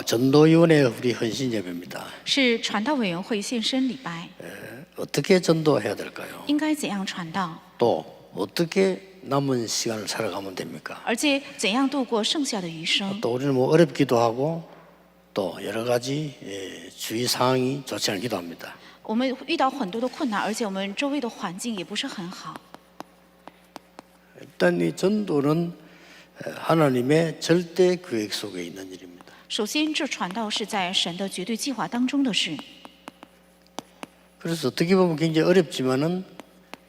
전도위원회 우리 헌신 예배입니다. 是传道委员会献身礼拜， 어떻게 전도해야 될까요? 应该怎样传道， 또 어떻게 남은 시간을 살아가면 됩니까? 而且怎样度过剩下的余生。 또 우리는 뭐 어렵기도 하고 또 여러 가지 주위 상황이 좋지 않기도 합니다. 我们遇到很多的困难，而且我们周围的环境也不是很好。 일단 이 전도는 하나님의 절대 계획 속에 있는 일입니다. 首先，这传道是在神的绝对计划当中的事， 그래서 어떻게 보면 굉장히 어렵지만은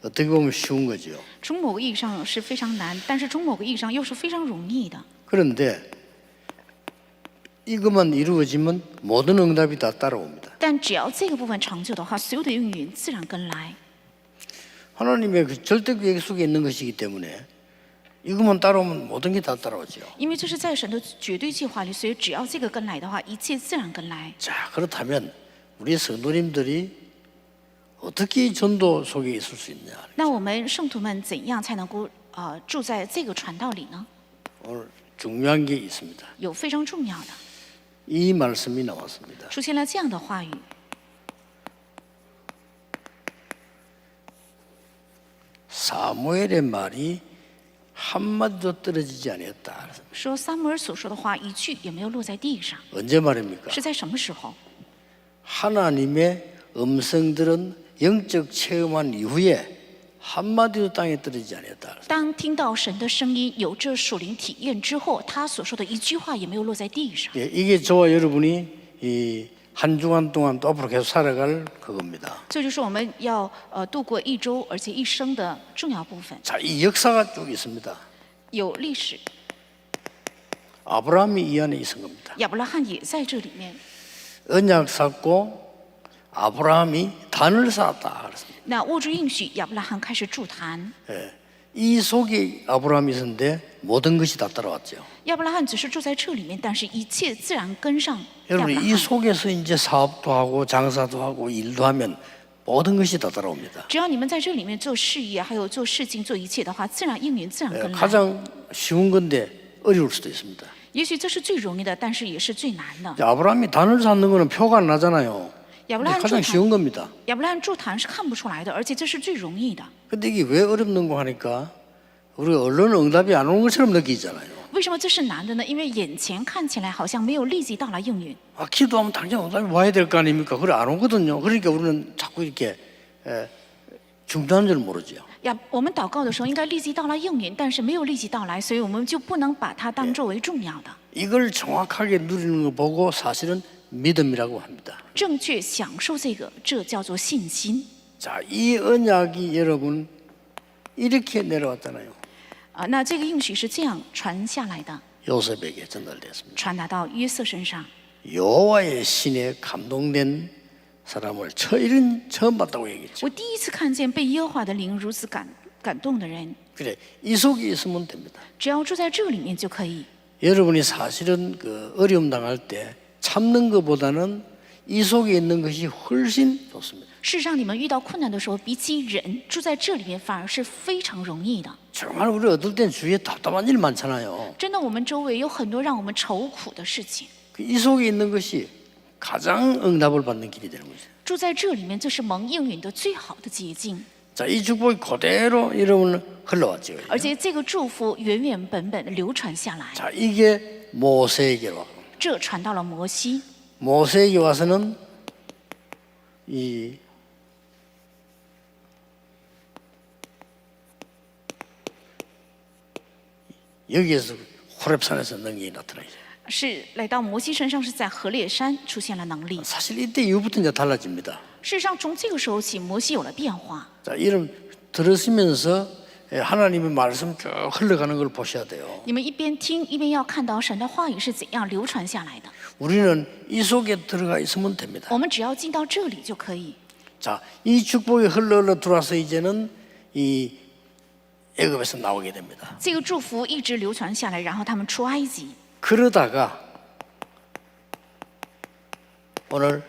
어떻게 보면 쉬운 거죠. 从某个意义上是非常难，但是从某个意义上又是非常容易的。 그런데 이것만 이루어지면 모든 응답이 다 따라옵니다. 但只要这个部分成就的话，所有的应允自然跟来。 하나님의 그 절대 계획 속에 있는 것이기 때문에 이것만 따라오면 모든 게 다 따라오죠. 因为这是在神的绝对计划里，所以只要这个跟来的话，一切自然跟来。 자, 그렇다면 우리 성도님들이 어떻게 전도 속에 있을 수 있냐? 那我们圣徒们怎样才能够住在这个传道里呢？ 오늘 중요한 게 있습니다. 有非常重要的， 이 말씀이 나왔습니다. 出现了这样的话语。 사무엘의 말이 한마디도 떨어지지 아니었다. 说撒母耳所说的话一句也没有落在地上， 언제 말입니까? 是在什么时候？ 하나님의 음성들은 영적 체험한 이후에 한마디도 땅에 떨어지지 아니었다. 当听到神的声音，有这属灵体验之后，他所说的一句话也没有落在地上。 예, 이게 저와 여러분이 이 한 주간 동안 또 앞으로 계속 살아갈 그겁니다. 这就是我们要度过一周而且一生的重要部分。 자, 이 역사가 쭉 있습니다. 有历史， 아브라함이 이 안에 있은 겁니다. 亚伯拉罕也在这里面。 언약 쌓고 아브라함이 단을 쌓았다. 그랬습니다. 那握住应许，亚伯拉罕开始筑坛。 예, 이 속에 아브라함이 있었는데 모든 것이 다 따라왔죠. 亚伯拉罕只是住在这里面，但是一切自然跟上亚伯 여러분 拉 이 罕。 속에서 이제 사업도 하고 장사도 하고 일도 하면 모든 것이 다 따라옵니다. 只要你们在这里面做事业，还有做事情、做一切的话，自然应允，自然 예, 跟来。 가장 쉬운 건데 어려울 수도 있습니다. 也许这是最容易的，但是也是最难的。 이제 아브라함이 단을 쌓는 거는 표가 안 나잖아요. 亚伯拉 근데 罕筑 가장 坛， 쉬운 겁니다. 亚伯拉罕筑坛是看不出来的，而且这是最容易的。 근데 이게 왜 어렵는고 하니까 우리가 언론 응답이 안 오는 것처럼 느끼잖아요. 为什么这是难的呢？因为眼前看起来好像没有立即到来应允。 기도하면 당장 응답이 와야 될 거 아닙니까? 그래 안 오거든요. 그러니까 우리는 자꾸 이렇게 중단한 줄 모르죠. 我们祷告的时候应该立即到来应允，但是没有立即到来，所以我们就不能把它当作为重要的。 이걸 정확하게 누리는 거 보고 사실은 믿음이라고 합니다. 正确享受这个，这叫做信心。 자, 이 언약이 여러분 이렇게 내려왔잖아요. 那这个应许是这样传下来的， 요셉에게 전달됐습니다. 传达到约瑟身上。 여호와의 신에 감동된 사람을 처음 봤다고 얘기했죠. 我第一次看见被耶和华的灵如此感动的人， 그래, 이 속에 있으면 됩니다. 只要住在这里面就可以。 여러분이 사실은 그 어려움 당할 때 참는 것보다는 이 속에 있는 것이 훨씬 좋습니다. 事实上，你们遇到困难的时候，比起忍住在这里面，反而是非常容易的。 정말 우리 어떨 땐 주위에 답답한 일 많잖아요. 真的，我们周围有很多让我们愁苦的事情。 이 속에 있는 것이 가장 응답을 받는 길이 되는 거죠. 住在这里面，就是蒙应允的最好的捷径。 자, 이 축복이 그대로 여러분 흘러왔죠. 而且这个祝福原原本本的流传下来， 자, 이게 모세에게로 와요. 这传到了摩西。 모세에게 와서는 이 여기에서 호렙산에서 능력이 나타나죠. 是来到摩西身上，是在何烈山出现了能力。 사실 이때 이후부터 이제 달라집니다. 事实上，从这个时候起，摩西有了变化。 자, 이름 들으시면서 하나님의 말씀 쭉 흘러가는 걸 보셔야 돼요. 你们一边听，一边要看到神的话语是怎样流传下来的。 우리는 이 속에 들어가 있으면 됩니다. 我们只要进到这里就可以。 자, 이 축복이 흘러 들어와서 이제는 이 애굽에서 나오게 됩니다. 这个祝福一直流传下来，然后他们出埃及。 그러다가 오늘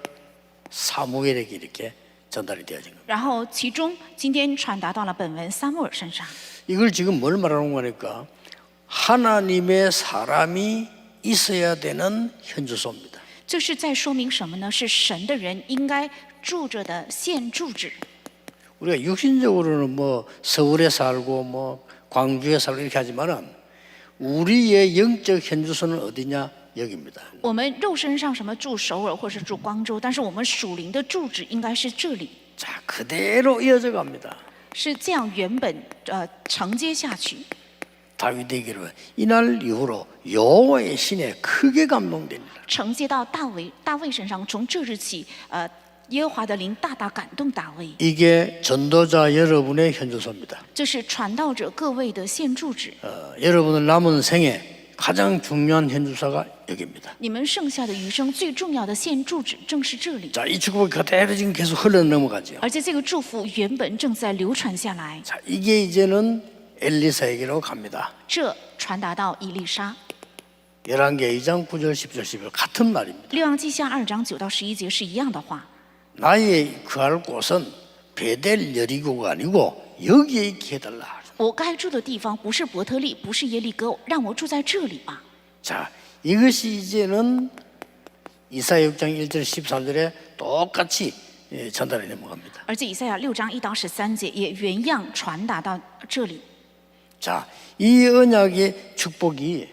사무엘에게 이렇게 전달이 되어진 겁니다. 然后其中今天传达到了本文撒母耳身上。 이걸 지금 뭘 말하는 거니까 하나님의 사람이 있어야 되는 현주소입니다. 这是在说明什么呢？是神的人应该住着的现住址。 우리가 육신적으로는 뭐 서울에 살고 뭐 광주에 살고 이렇게 하지만은 우리의 영적 현주소는 어디냐? 여기입니다. 我们肉身上什么住首尔或是住光州，但是我们属灵的住址应该是这里， 자, 그대로 이어져 갑니다. 是这样原本承接下去。 다윗에게로 이날 이후로 여호와의 신에 크게 감동됩니다. 承接到大卫身上，从这日起，耶和华的灵大大感动大卫。 이게 전도자 여러분의 현주소입니다. 这是传道者各位的现住址。 여러분의 남은 생에 가장 중요한 현주소가 여기입니다. 你们剩下的余生最重要的现住址正是这里， 자, 이 축복이 그대로 지금 계속 흘러 넘어가죠. 而且这个祝福原本正在流传下来。 자, 이게 이제는 엘리사에게로 갑니다. 这传达到以利沙。 열왕기 2장 9절 10절 11절 같은 말입니다. 列王记下2章9到11节是一样的话。 나의 거할 곳은 베델 여리고가 아니고 여기에 있게 해달라. 我该住的地方不是伯特利，不是耶利哥，让我住在这里吧。 자, 이것이 이제는 이사야 6장 1절 13절에 똑같이 전달이 넘어갑니다. 而且以赛亚6章1到13节也原样传达到这里。 자, 이 언약의 축복이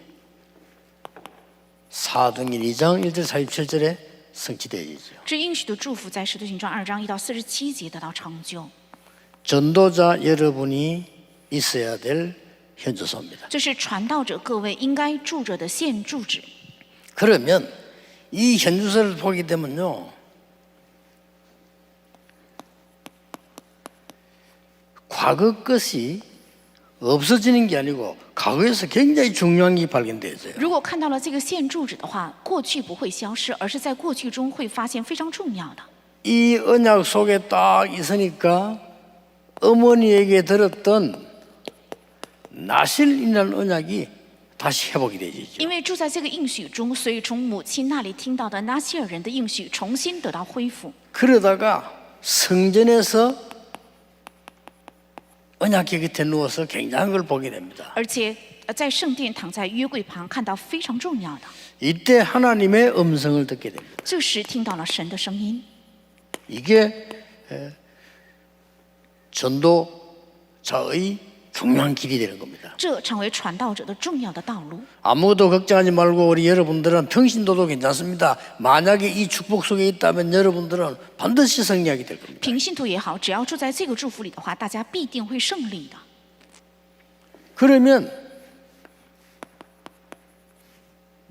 사도행전 2장 1절 47절에 성취되어지죠. 这应许的祝福在使徒行传2章1到47节得到成就。 전도자 여러분이 있어야 될 현주소입니다. 这是传道者各位应该住着的现住址。 그러면 이 현주소를 보게 되면요, 과거 것이 없어지는 게 아니고 과거에서 굉장히 중요한 게 발견되어져요. 如果看到了这个现住址的话，过去不会消失，而是在过去中会发现非常重要的。 이 언약 속에 딱 있으니까 어머니에게 들었던 나실이라는 언약이 다시 회복이 되지죠. 因为住在这个应许中，所以从母亲那里听到的拿西尔人的应许重新得到恢复。 그러다가 성전에서 언약궤 곁에 누워서 굉장한 걸 보게 됩니다. 而且在圣殿躺在约柜旁，看到非常重要的。 이때 하나님의 음성을 듣게 됩니다. 这时听到了神的声音， 이게 전도자의 중요한 길이 되는 겁니다. 这成为传道者的重要的道路。 아무것도 걱정하지 말고 우리 여러분들은 평신도도 괜찮습니다. 만약에 이 축복 속에 있다면 여러분들은 반드시 승리하게 될 겁니다. 平信徒也好，只要住在这个祝福里的话，大家必定会胜利的。 그러면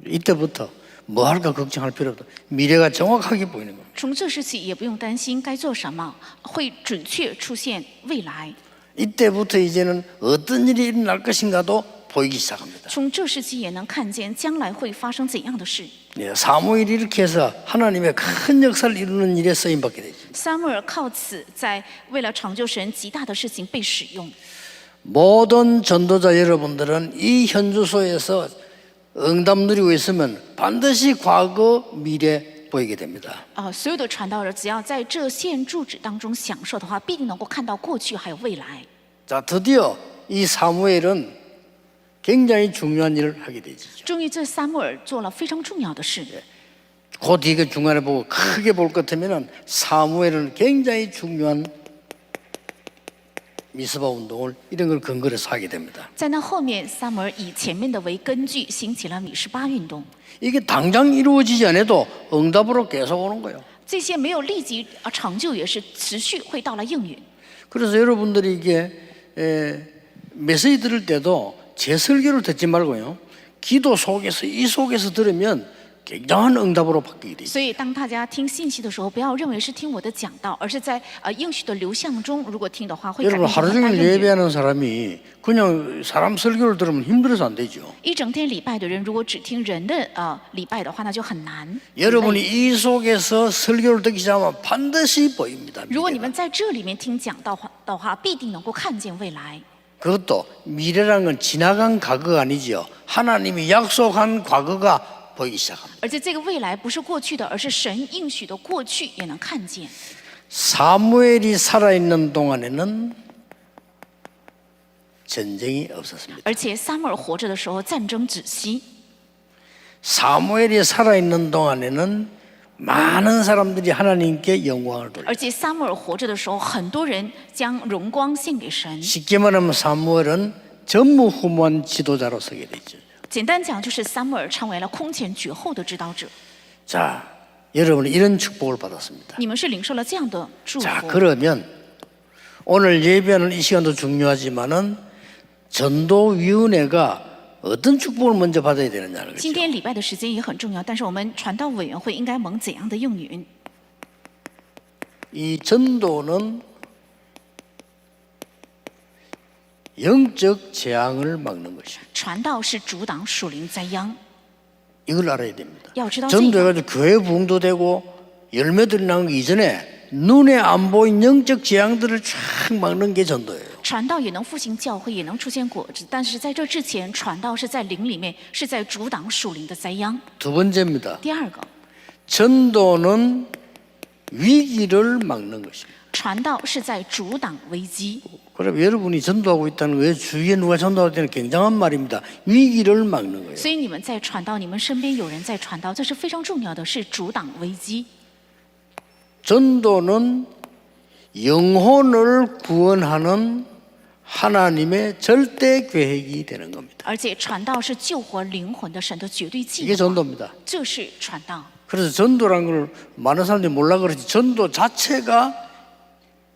이때부터 뭐 할까 걱정할 필요 없다. 미래가 정확하게 보이는 겁니다. 从这时起也不用担心该做什么，会准确出现未来。 이때부터 이제는 어떤 일이 일어날 것인가도 보이기 시작합니다. 从这时期也能看见将来会发生怎样的事。 사무엘이 이렇게 해서 하나님의 큰 역사를 이루는 일에 쓰임받게 되죠. 撒母耳靠此在为了成就神极大的事情被使用。 모든 전도자 여러분들은 이 현주소에서 응답 누리고 있으면 반드시 과거, 미래 보이게 됩니다. 所有的传道者只要在这现住址当中享受的话，必定能够看到过去还有未来。 자, 드디어 이 사무엘은 굉장히 중요한 일을 하게 되죠. 终于，这撒母耳做了非常重要的事。 그 뒤에 중간에 보고 크게 볼 것 같으면 사무엘은 굉장히 중요한 미스바 운동을 이런 걸 근거로 해서 하게 됩니다. 在那后面，撒母耳以前面的为根据，兴起了米十巴运动。 이게 당장 이루어지지 않아도 응답으로 계속 오는 거예요. 这些没有立即成就，也是持续会到了应允。 그래서 여러분들이 이게 메시지 들을 때도 제 설교를 듣지 말고요, 기도 속에서 이 속에서 들으면 굉장한 응답으로 바뀌게 돼요. 所以，当大家听信息的时候，不要认为是听我的讲道，而是在应许的流向中，如果听的话，会改 여러분 变 하루 很大 종일 应允。 예배하는 사람이 그냥 사람 설교를 들으면 힘들어서 안 되죠. 一整天礼拜的人，如果只听人的礼拜的话，那就很难。 여러분이 이 속에서 설교를 듣기 시작하면 반드시 보입니다. 如果你 미래가. 们在这里面听讲道的话，必定能够看见未来。 그것도 미래라는 건 지나간 과거가 아니지요. 하나님이 약속한 과거가 보이기 시작합니다. 而且这个未来不是过去的，而是神应许的过去也能看见。 사무엘이 살아있는 동안에는 전쟁이 없었습니다. 而且撒母耳活着的时候，战争止息。 사무엘이 살아있는 동안에는 많은 사람들이 하나님께 영광을 돌려. 而且撒母耳活着的时候，很多人将荣光献给神。 쉽게 말하면 사무엘은 전무후무한 지도자로 서게 되죠. 简单讲，就是撒母耳成为了空前绝后的指导者。 자, 여러분은 이런 축복을 받았습니다. 你们是领受了这样的祝 자, 福。 그러면 오늘 예배하는 이 시간도 중요하지만은 전도위원회가 어떤 축복을 먼저 받아야 되느냐는 今 거죠. 天礼拜的时间也很重要，但是我们传道委员会应该蒙怎样的应允？ 이 전도는 영적 재앙을 막는 것이에요. 传道是阻挡属灵灾殃， 이걸 알아야 됩니다. 要知道这个。 전도해가지고 교회 부흥도 되고 열매들이 나는 이전에 눈에 안 보인 영적 재앙들을 쫙 막는 게 전도예요. 传道也能复兴教会，也能出现果子，但是在这之前，传道是在灵里面，是在阻挡属灵的灾殃。 두 번째입니다. 第二个， 전도는 위기를 막는 것입니다. 传道是在阻挡危机。 그럼 여러분이 전도하고 있다는 거예요. 주위에 누가 전도할 때는 굉장한 말입니다. 위기를 막는 거예요. 所以你们在传道，你们身边有人在传道，这是非常重要的，是阻挡危机。 전도는 영혼을 구원하는 하나님의 절대 계획이 되는 겁니다. 而且传道是救活灵魂的神的绝对计 이게 划， 전도입니다. 这是传道。 그래서 전도란 걸 많은 사람들이 몰라 그러지 전도 자체가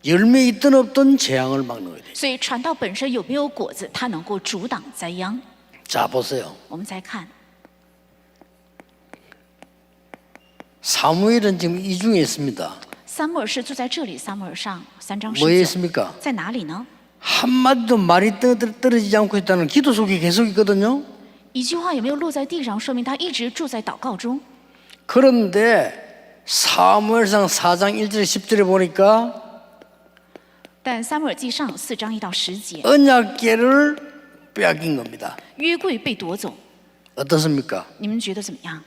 열매 있든 없든 재앙을 막는 거예요. 所以传道本身有没有果子，它能够阻挡灾殃。 자, 보세요. 我们再看， 사무엘은 지금 이 중에 있습니다. 撒母耳是住在这里，撒母耳上3章 뭐에 19， 있습니까? 在哪里呢？ 한마디도 말이 떨어지지 않고 있다는 기도 속에 계속 있거든요. 一句话也没有落在地上，说明他一直住在祷告中。 그런데 사무엘상 4장 1절에 10절에 보니까 但撒母耳记上4章1到10节， 언약궤를 빼앗긴 겁니다. 约柜被夺走， 어떻습니까? 你们觉得怎么样？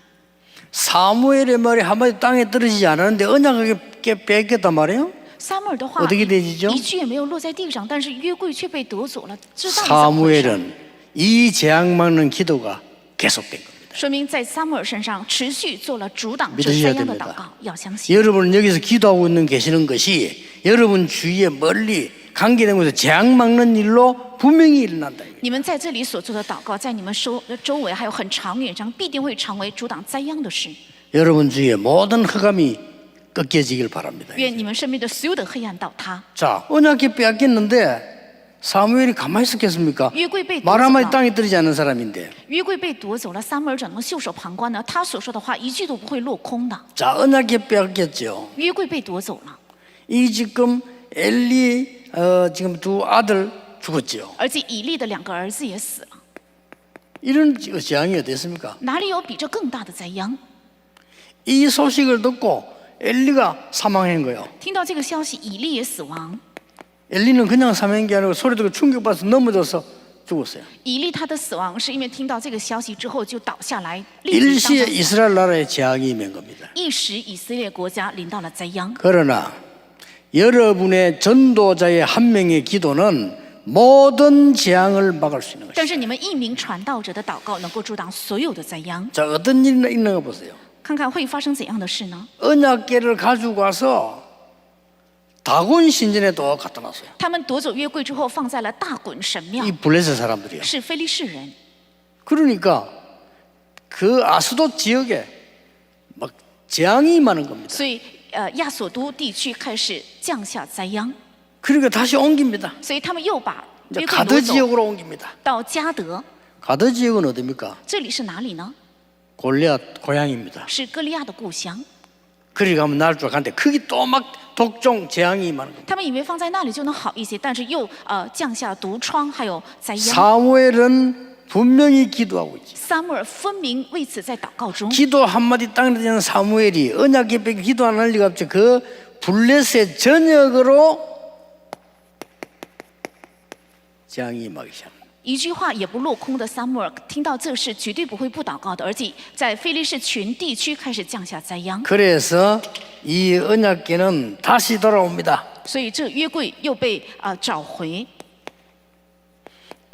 사무엘의 말이 한마디 땅에 떨어지지 않았는데 언약궤 뺏겼단 말이에요. 撒母耳的话 어떻게 되지죠? 一句也没有落在地上，但是约柜却被夺走了，这到底怎么回事？ 사무엘은 이 재앙 막는 기도가 계속된 겁니다. 说明在撒母耳身上持续做了阻挡这灾殃的祷告，要相信。 여러분은 여기서 기도하고 있는 계시는 것이 여러분 주위에 멀리 관계된 곳에서 재앙 막는 일로 분명히 일어난다. 你们在这里所做的祷告，在你们周围还有很长远上，必定会成为阻挡灾殃的事。 여러분 주위에 모든 흑암이 꺾여지길 바랍니다. 愿你们身边的所有的黑暗倒塌。 자, 언약궤 빼앗겼는데 사무엘이 가만히 있었겠습니까? 约柜被夺 말 走 한마디 了， 땅에 떨어지지 않는 사람인데. 约柜被夺走了，撒母耳怎能袖手旁观呢？他所说的话一句都不会落空的。 자, 언약궤 빼앗겼죠. 约柜被夺走了， 이 지금 엘리 지금 두 아들 죽었죠. 而且以利的2个儿子也死了。 이런 재앙이 어땠습니까? 哪里有比这更大的灾殃？ 이 소식을 듣고 엘리가 사망한 거예요. 听到这个消息，以利也死亡。 엘리는 그냥 사망한 게 아니고 소리 듣고 충격받아서 넘어져서 죽었어요. 以利他的死亡是因为听到这个消息之后就倒下来，立即当 일시에 场 이스라엘 나라에 재앙이 임한 겁니다. 一时以色列国家临到了灾殃。 그러나 여러분의 전도자의 한 명의 기도는 모든 재앙을 막을 수 있는 但 것입니다. 是你们一名传道者的祷告能够阻挡所有的灾殃。 자, 어떤 일이 있는가 보세요. 看看会发生怎样的事呢？ 언약궤를 가지고 와서 다곤 신전에 또 갖다 놨어요. 他们夺走约柜之后，放在了大滚神庙 이 ， 블레셋 사람들이요. 是非利士人。 그러니까 그 아스돗 지역에 막 재앙이 많은 겁니다. 所以亚索都地区开始降下灾殃， 그러니까 다시 옮깁니다. 所以他们又把 이제 约柜 가드 夺走 지역으로 옮깁니다. 到加德。 가드 지역은 어디입니까? 这里是哪里呢？ 골리앗 고향입니다. 是歌利亚的故乡。 그리 가면 나를 줄 알았는데 거기 또 막 독종 재앙이 많은 겁니다. 他们以为放在那里就能好一些，但是又降下毒疮，还有灾殃。 사무엘은 분명히 기도하고 있지. 撒母耳分明为此在祷告中。 기도 한마디 땅에 대는 사무엘이 언약궤 빼고 기도 안 할 리가 없죠. 그 블레셋 전역으로 재앙이 임하기 시작합니다. 一句话也不落空的撒母耳听到这事，绝对不会不祷告的，而且在非利士全地区开始降下灾殃。 그래서 이 언약궤는 다시 돌아옵니다. 所以这约柜又被找回。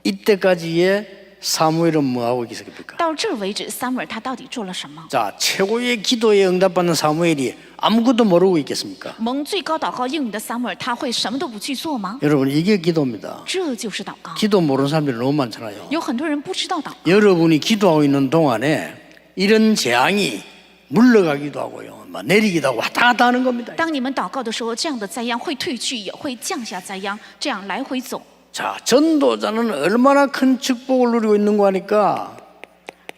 이때까지의 사무엘은 뭐 하고 있었습니까? 到这儿为止，撒母耳他到底做了什么？ 자, 최고의 기도에 응답받는 사무엘이 아무것도 모르고 있겠습니까? 蒙最高祷告应允的撒母耳，他会什么都不去做吗？ 여러분, 이게 기도입니다. 这就是祷告。 기도 모르는 사람들이 너무 많잖아요. 有很多人不知道祷告， 여러분이 기도하고 있는 동안에 이런 재앙이 물러가기도 하고요, 막 내리기도 하고 왔다 갔다 하는 겁니다. 当你们祷告的时候，这样的灾殃会退去，也会降下灾殃，这样来回走。 자, 전도자는 얼마나 큰 축복을 누리고 있는 거 하니까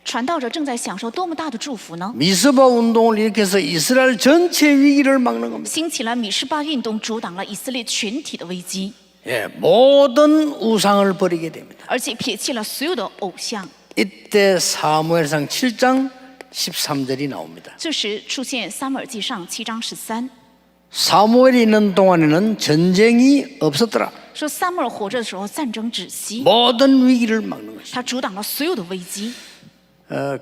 传道者正在享受多么大的祝福呢？ 미스바 운동을 일으켜서 이스라엘 전체 위기를 막는 겁니다. 兴起了米示巴运动，阻挡了以色列全体的危机， 예, 모든 우상을 버리게 됩니다. 而且撇弃了所有的偶像。 이때 사무엘상 7장 13절이 나옵니다. 这时出现撒母耳记上7章13， 사무엘이 있는 동안에는 전쟁이 없었더라. 说撒母耳活着的时候，战争止息， 모든 위기를 막는 것이다. 他阻挡了所有的危机。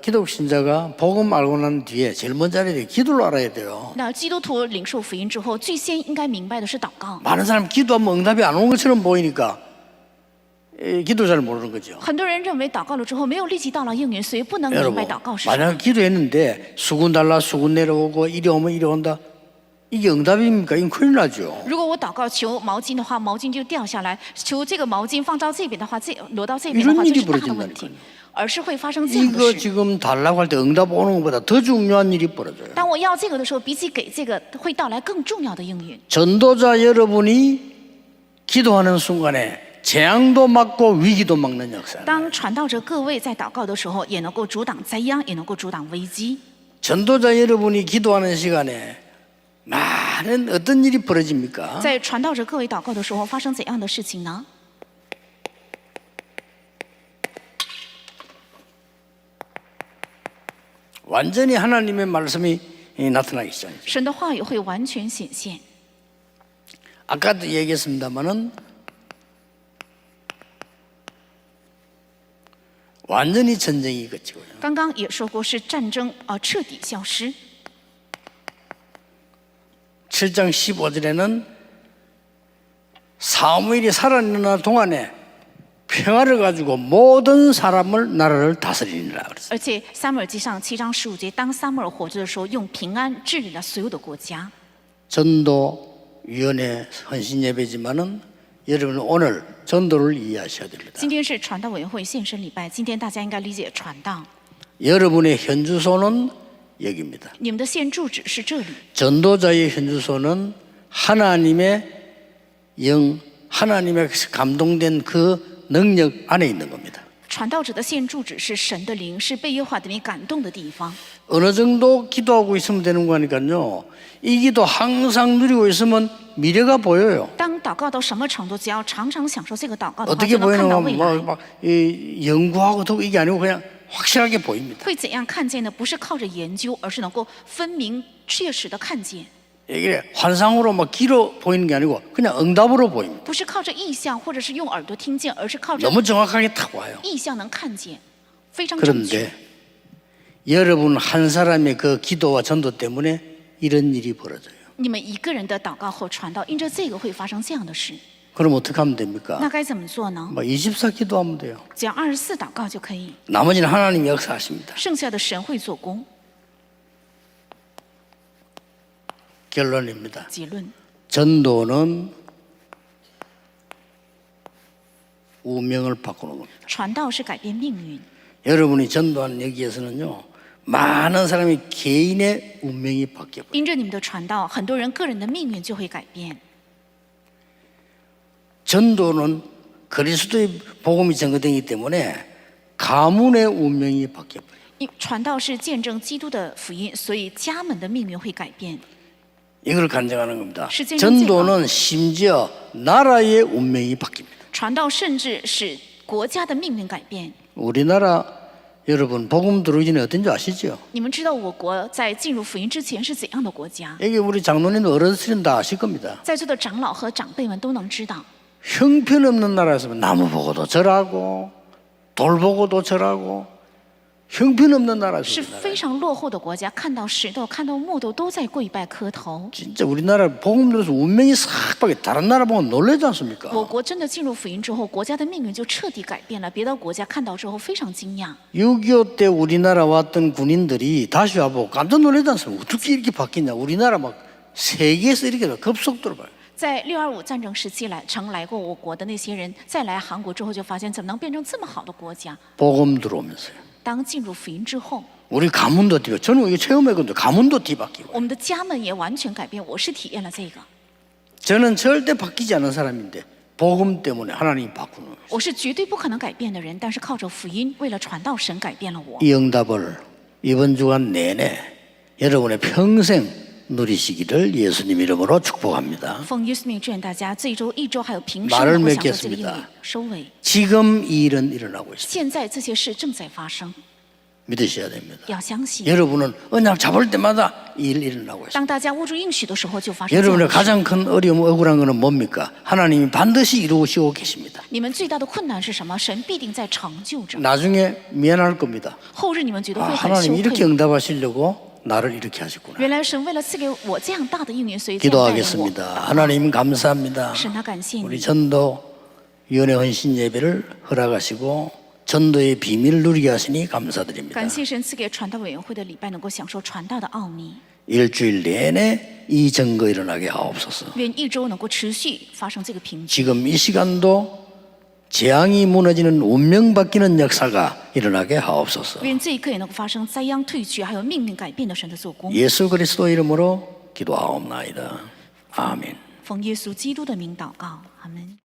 기독 신자가 복음 알고 난 뒤에 제일 먼저 알아야 돼요. 기도를 알아야 돼요. 那基督徒领受福音之后，最先应该明白的是祷告。 많은 사람 기도하면 응답이 안 오는 것처럼 보이니까 기도 잘 모르는 거죠. 很多人认为祷告了之后没有立即到了应允，所以不能明 여러분, 白祷告是什么。 만약 기도했는데 수군 달라 수군 내려오고 이리 오면 이리 온다. 이게 응답입니까? 이건 큰일 나죠. 如果我祷告求毛巾的话，毛巾就掉下来；求这个毛巾放到这边的话，挪到这边的话， 이런 这 일이 是大的问题 벌어진다니까요. ，而是会发生这样的 이거 事。 지금 달라고 할 때 응답 오는 것보다 더 중요한 일이 벌어져요. 当我要这个的时候，比起给这个，会带来更重要的应允。 전도자 여러분이 기도하는 순간에 재앙도 막고 위기도 막는 역사. 当传道者各位在祷告的时候，也能够阻挡灾殃，也能够阻挡危机。 전도자 여러분이 기도하는 시간에 많은 어떤 일이 벌어집니까? 在传道者各位祷告的时候，发生怎样的事情呢？ 완전히 하나님의 말씀이 나타나기 시작합니다. 神的话语会完全显现。 아까도 얘기했습니다마는 완전히 전쟁이 그치고요. 刚刚也说过，是战争彻底消失。 7장 15절에는 사무엘이 살아있는 동안에 평화를 가지고 모든 사람을 나라를 다스리니라 그랬어요. 而且撒母耳记上7章15节，当撒母耳活着的时候，用平安治理了所有的国家。 전도위원회 헌신예배지만은 여러분 오늘 전도를 이해하셔야 됩니다. 今天是传道委员会献身礼拜，今天大家应该理解传道。 여러분의 현주소는 여기입니다. 你们的现住址是这里， 전도자의 현주소는 하나님의 하나님의 감동된 그 능력 안에 있는 겁니다. 传道者的现住址是神的灵，是被耶和华的灵感动的地方。 어느 정도 기도하고 있으면 되는 거니까요. 이 기도 항상 누리고 있으면 미래가 보여요. 当祷告到什么程度，只要常常享受这个祷告的话， 어떻게 就能看到 보이는가 未来。 막 연구하고 또 이게 아니고 그냥 확실하게 보입니다. 会怎样看见呢？不是靠着研究，而是能够分明确实的看见。 이게 환상으로 막 길어 보이는 게 아니고 그냥 응답으로 보입니다. 不是靠着意象，或者是用耳朵听见，而是靠着 너무 정확하게 탁 와요. 意象能看见，非常正确。 그런데 여러분 한 사람의 그 기도와 전도 때문에 이런 일이 벌어져요. 你们一个人的祷告和传道，因着这个会发生这样的事， 그럼 어떻게 하면 됩니까? 那该怎么做呢？ 뭐 24 기도하면 돼요. 只要24祷告就可以， 나머지는 하나님이 역사하십니다. 剩下的神会做工。 결론입니다. 结论： 전도는 운명을 바꾸는 겁니다. 传道是改变命运。 여러분이 전도하는 여기에서는요, 많은 사람이 개인의 운명이 바뀌어요. 因着你们的传道，很多人个人的命运就会改变。 전도는 그리스도의 복음이 전거되기 때문에 가문의 운명이 바뀌어요. 因传道是见证基督的福音，所以家门的命运会改变。 이걸 간증하는 겁니다. 실제는 전도는 심지어 나라의 운명이 바뀝니다. 传道甚至使国家的命运改变。 우리나라 여러분 복음 들어오기 전에 어떤지 아시죠? 你们知道我国在进入福音之前是怎样的国家？ 여기 우리 장로님 어르신은 다 아실 겁니다. 在座的长老和长辈们都能知道， 형편없는 나라에서 나무 보고도 절하고 돌 보고도 절하고 형편없는 나라죠. 是非常落后的国家，看到石头、看到木头都在跪拜磕头。 진짜 우리나라 복음 들어서 운명이 싹 바뀌어. 다른 나라 보면 놀라지 않습니까? 我国真的进入福音之后，国家的命运就彻底改变了。别的国家看到之后非常惊讶。 6.25 때 우리나라 왔던 군인들이 다시 와보고 깜짝 놀라지 않습니까? 어떻게 이렇게 바뀌냐? 우리나라 막 세계에서 이렇게 급속도로 바뀌어요. 在6.25战争时期曾来过我国的那些人，再来韩国之后就发现，怎么能变成这么好的国家？ 복음 들어오면서요. 当进入福音之后， 우리 가문도 뒤바뀌고 저는 이거 체험했거든요. 가문도 뒤바뀌고 我们的家门也完全改变。我是体验了这个， 저는 절대 바뀌지 않은 사람인데 복음 때문에 하나님이 바꾸는 거예요. 我是绝对不可能改变的人，但是靠着福音，为了传道，神改变了我。 이 응답을 이번 주간 내내 여러분의 평생 누리시기를 예수님 이름으로 축복합니다. 奉耶稣名祝愿大家这一周、一周还有平 말을 生能够享受这个应 맺겠습니다 许。收尾， 지금 이 일은 일어나고 있습니다. 现在这些事正在发生， 믿으셔야 됩니다. 要相信。 여러분은 언약 잡을 때마다 이 일 일어나고 있습니다. 当大家握住应许的时候，就发生这样 여러분의 的事。 가장 큰 어려움, 억울한 것은 뭡니까? 하나님이 반드시 이루시고 계십니다. 你们最大的困难是什么？神必定在成就着。 나중에 미안할 겁니다. 后日你们觉得 아, 会很羞 하나님 이렇게 愧。 응답하시려고 나를 이렇게 하셨구나. 原来神为了赐给我这样大的应允，所以这样带领我。 기도하겠습니다. 하나님 감사합니다. 神啊，感谢 우리 你， 전도위원회 헌신 예배를 허락하시고 전도의 비밀을 누리게 하시니 감사드립니다. 感谢神赐给传道委员会的礼拜，能够享受传道的奥秘。 일주일 내내 이 증거 일어나게 하옵소서. 愿一周能够持续发生这个平静。 지금 이 시간도 재앙이 무너지는 운명 바뀌는 역사가 일어나게 하옵소서. 愿这一刻也能够发生灾殃退去，还有命运改变的神的做工。 예수 그리스도 이름으로 기도하옵나이다. 아멘. 奉耶稣基督的名祷告，阿门。